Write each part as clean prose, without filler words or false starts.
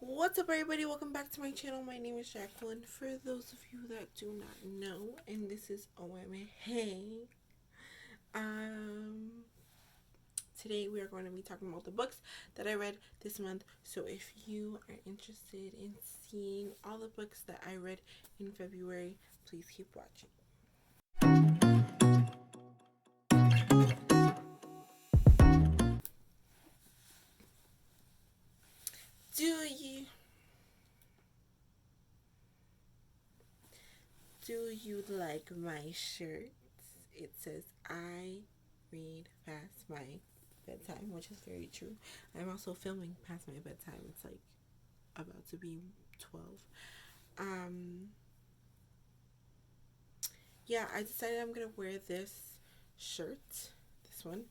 What's up, everybody? Welcome back to my channel. My name is Jacqueline, for those of you that do not know, and this is Emme. Hey. Um Today we are going to be talking about the books that I read this month. So if you are interested in seeing all the books that I read in February, please keep watching. Do you like my shirt? It says I read past my bedtime, which is very true. I'm also filming past my bedtime. It's like about to be 12. Um yeah, I decided I'm gonna wear this shirt, this one,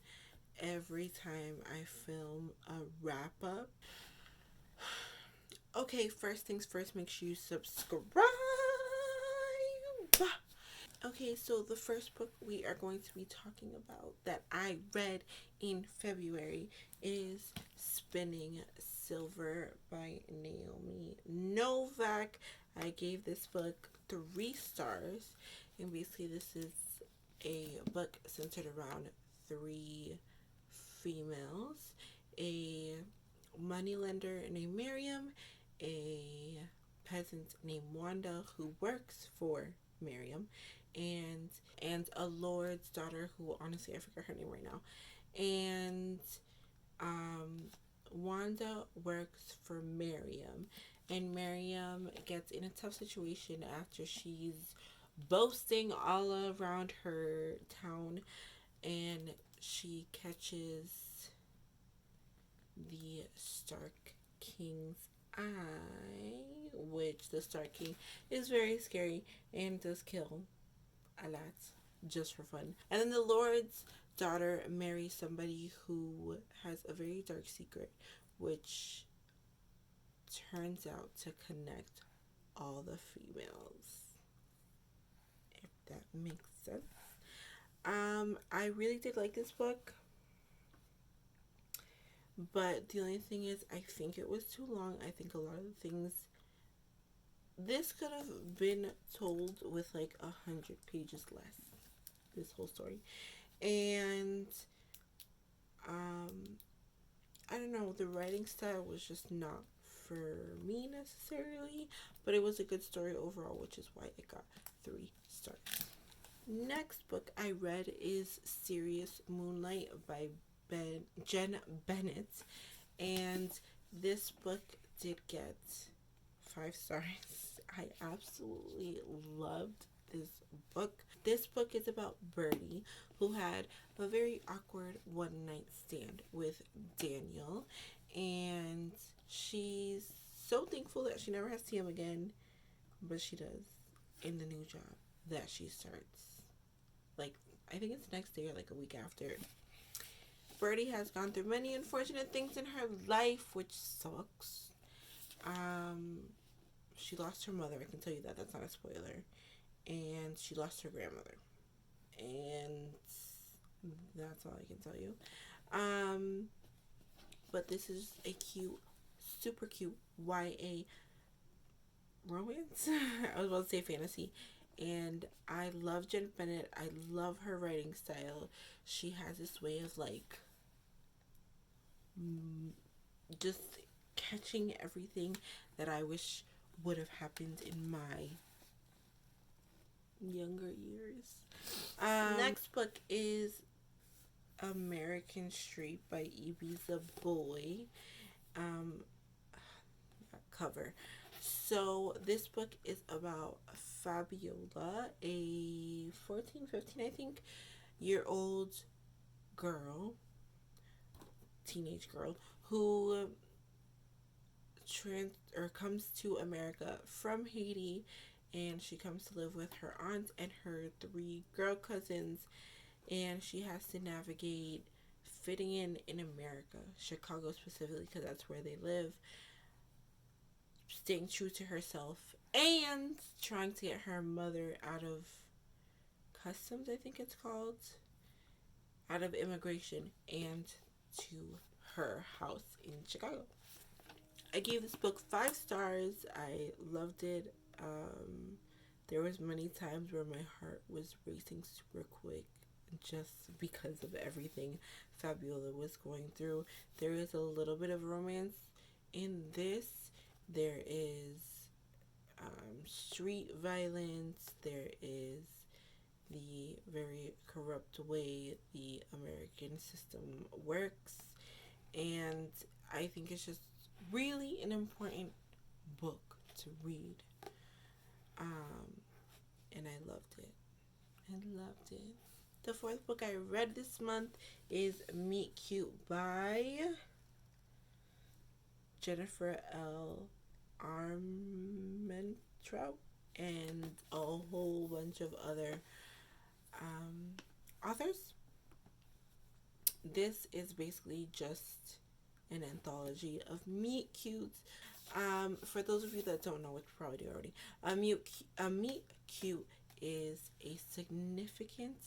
every time I film a wrap up. Okay, first things first, make sure you subscribe. Okay, so the first book we are going to be talking about that I read in February is Spinning Silver by Naomi Novak. I gave this book 3 stars, and basically, this is a book centered around 3 females: a moneylender named Miriam, a peasant named Wanda who works for Miriam, and a lord's daughter who, honestly, I forget her name right now. And um, Wanda works for Miriam, and Miriam gets in a tough situation after she's boasting all around her town, and she catches the Stark King's eye, which the Stark King is very scary and does kill a lot just for fun. And then the Lord's daughter marries somebody who has a very dark secret, which turns out to connect all the females, if that makes sense. I really did like this book, but the only thing is, I think it was too long. I think a lot of the things, this could have been told with like 100 pages less. This whole story, and um, I don't know. The writing style was just not for me necessarily, but it was a good story overall, which is why it got 3 stars. Next book I read is Serious Moonlight by Jen Bennett, and this book did get 5 stars. I absolutely loved this book. This book is about Birdie, who had a very awkward one night stand with Daniel, and she's so thankful that she never has to see him again, but she does in the new job that she starts. Like, I think it's the next day or like a week after. Birdie has gone through many unfortunate things in her life, which sucks. Um, she lost her mother. I can tell you that. That's not a spoiler. And she lost her grandmother. And that's all I can tell you. Um, but this is a cute, super cute YA romance. I was about to say fantasy. And I love Jen Bennett. I love her writing style. She has this way of like just catching everything that I wish would have happened in my younger years. Next book is American Street by Ibiza Boy. Um, Cover. So this book is about Fabiola, a 14, 15, I think, year old girl, teenage girl, who comes to America from Haiti, and she comes to live with her aunt and her 3 girl cousins, and she has to navigate fitting in America, Chicago specifically, because that's where they live, staying true to herself, and trying to get her mother out of customs, I think it's called, out of immigration, and to her house in Chicago. I gave this book 5 stars. I loved it. There was many times where my heart was racing super quick just because of everything Fabiola was going through. There is a little bit of romance in this. There is street violence. There is the very corrupt way the American system works. And I think it's just really an important book to read. Um, and I loved it. I loved it. The fourth book I read this month is Meet Cute by Jennifer L. Armentrout and a whole bunch of other authors. This is basically just an anthology of meet cutes. For those of you that don't know, which probably do already, a meet cute is a significant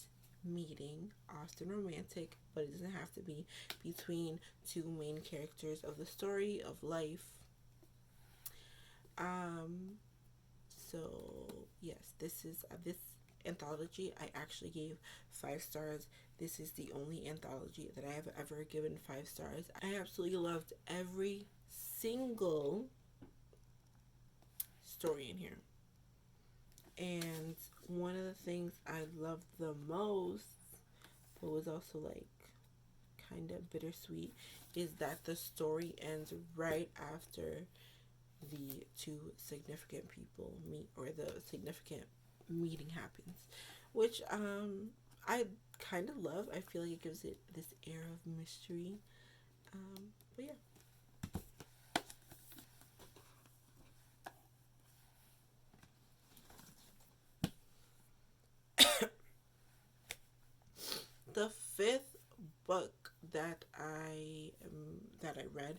meeting, often romantic, but it doesn't have to be, between two main characters of the story of life. So yes, this anthology I actually gave 5 stars. This is the only anthology that I have ever given 5 stars. I absolutely loved every single story in here. And one of the things I loved the most, but was also like kind of bittersweet, is that the story ends right after the two significant people meet, or the significant meeting happens, which I kind of love. I feel like it gives it this air of mystery. But yeah. The fifth book that I read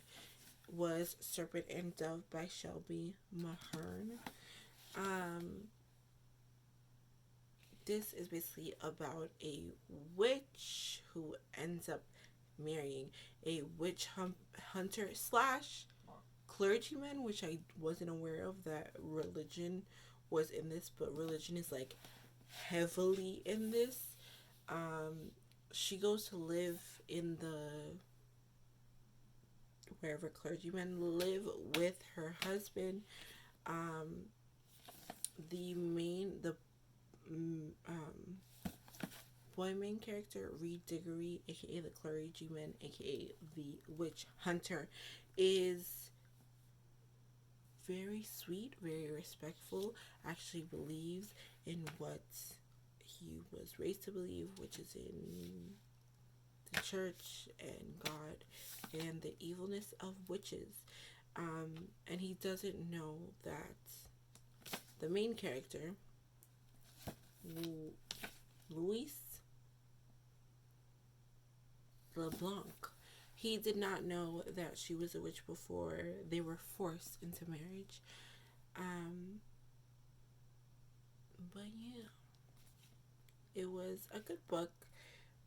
was Serpent and Dove by Shelby Mahern. This is basically about a witch who ends up marrying a witch hunter slash clergyman, which I wasn't aware of that religion was in this, but religion is like heavily in this. She goes to live in the wherever clergymen live with her husband. The boy main character, Reed Diggory, aka the clergyman, aka the witch hunter, is very sweet, very respectful, actually believes in what he was raised to believe, which is in the church and God and the evilness of witches. And he doesn't know that the main character, Luis LeBlanc, he did not know that she was a witch before they were forced into marriage. But yeah, it was a good book.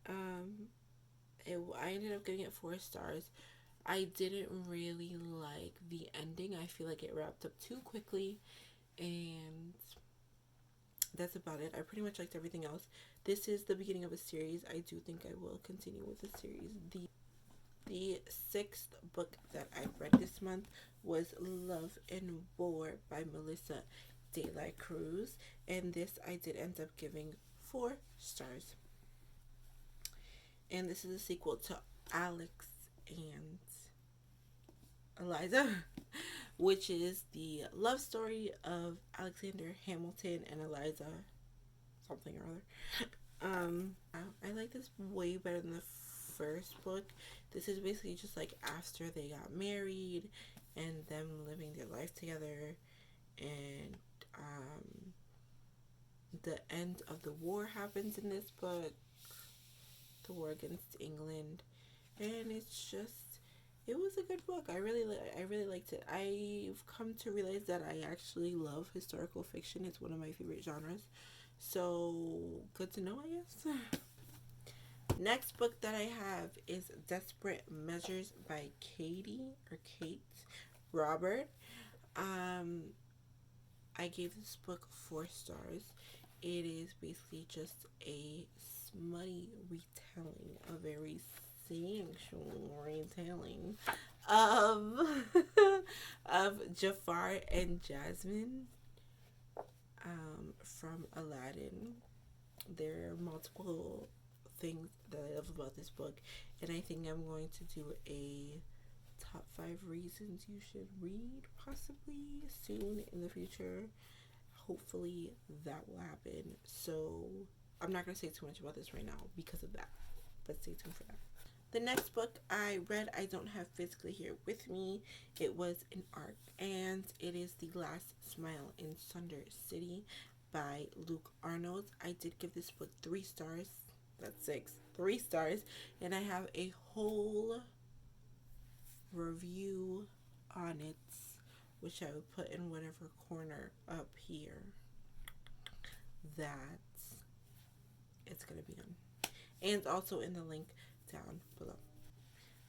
I ended up giving it 4 stars. I didn't really like the ending. I feel like it wrapped up too quickly, and that's about it. I pretty much liked everything else. This is the beginning of a series. I do think I will continue with the series. The sixth book that I read this month was Love and War by Melissa De La Cruz, and this I did end up giving 4 stars. And this is a sequel to Alex and Eliza, which is the love story of Alexander Hamilton and Eliza something or other. I like this way better than the first book. This is basically just like after they got married and them living their life together, and the end of the war happens in this book, the war against England, and it was a good book. I really liked it. I've come to realize that I actually love historical fiction. It's one of my favorite genres. So, good to know, I guess. Next book that I have is Desperate Measures by Kate Robert. Um, I gave this book 4 stars. It is basically just a smutty retelling, a very sensual retelling of of Jafar and Jasmine from Aladdin. There are multiple things that I love about this book, and I think I'm going to do a top 5 reasons you should read possibly soon in the future. Hopefully that will happen. So I'm not going to say too much about this right now because of that, but stay tuned for that. The next book I read, I don't have physically here with me. It was an arc, and it is The Last Smile in Sunder City by Luke Arnold. I did give this book 3 stars. That's 3 stars. And I have a whole review on it, which I would put in whatever corner up here that it's going to be on. And also in the link down below.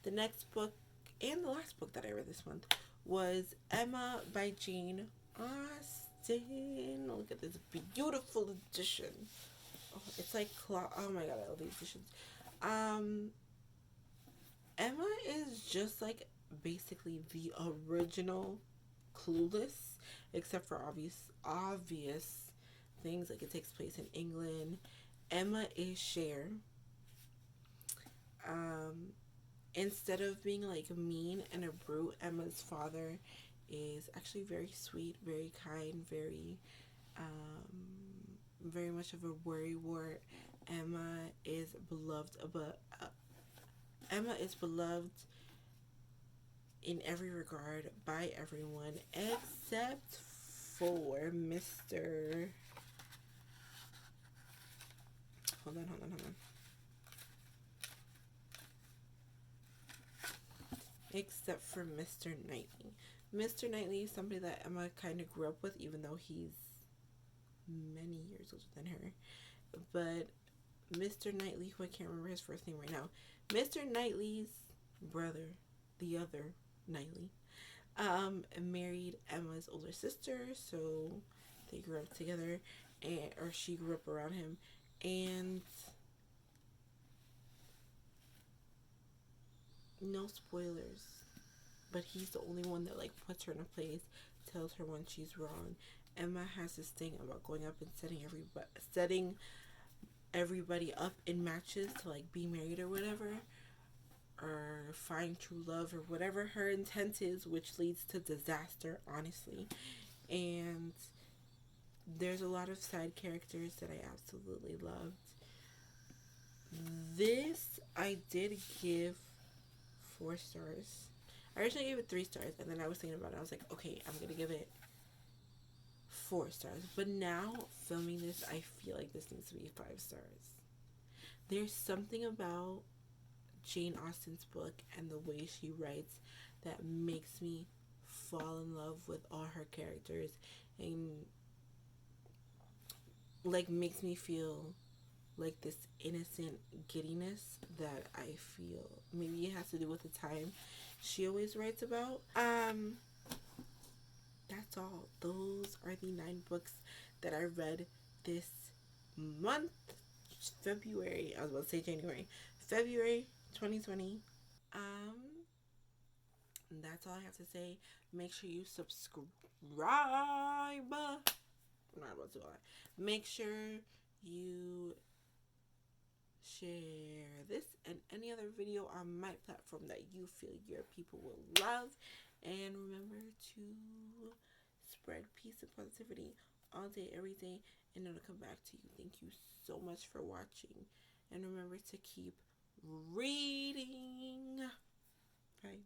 The next book and the last book that I read this month was Emma by Jane Austen. Look at this beautiful edition. Oh, it's like oh my god, I love these editions. Emma is just like basically the original Clueless, except for obvious things, like it takes place in England. Emma is Cher. Instead of being like mean and a brute, Emma's father is actually very sweet, very kind, very much of a worrywart. Emma is beloved, but Emma is beloved in every regard by everyone except for Mr. Hold on. Except for Mr. Knightley. Mr. Knightley is somebody that Emma kind of grew up with, even though he's many years older than her. But Mr. Knightley, who I can't remember his first name right now, Mr. Knightley's brother, the other Knightley, married Emma's older sister, so they grew up together, or she grew up around him, and no spoilers, but he's the only one that like puts her in a place, tells her when she's wrong. Emma has this thing about going up and setting everybody up in matches to like be married or whatever, or find true love or whatever her intent is, which leads to disaster, honestly. And there's a lot of side characters that I absolutely loved. This I did give 4 stars. I originally gave it 3 stars, and then I was thinking about it. I was like, okay, I'm gonna give it 4 stars. But now, filming this, I feel like this needs to be 5 stars. There's something about Jane Austen's book and the way she writes that makes me fall in love with all her characters, and like makes me feel like this innocent giddiness that I feel. Maybe it has to do with the time she always writes about. That's all. Those are the 9 books that I read this month. February. I was about to say January. February 2020. That's all I have to say. Make sure you subscribe. I'm not about to do all that. Make sure you share this and any other video on my platform that you feel your people will love. And remember to spread peace and positivity all day, every day, and it'll come back to you. Thank you so much for watching. And remember to keep reading. Bye.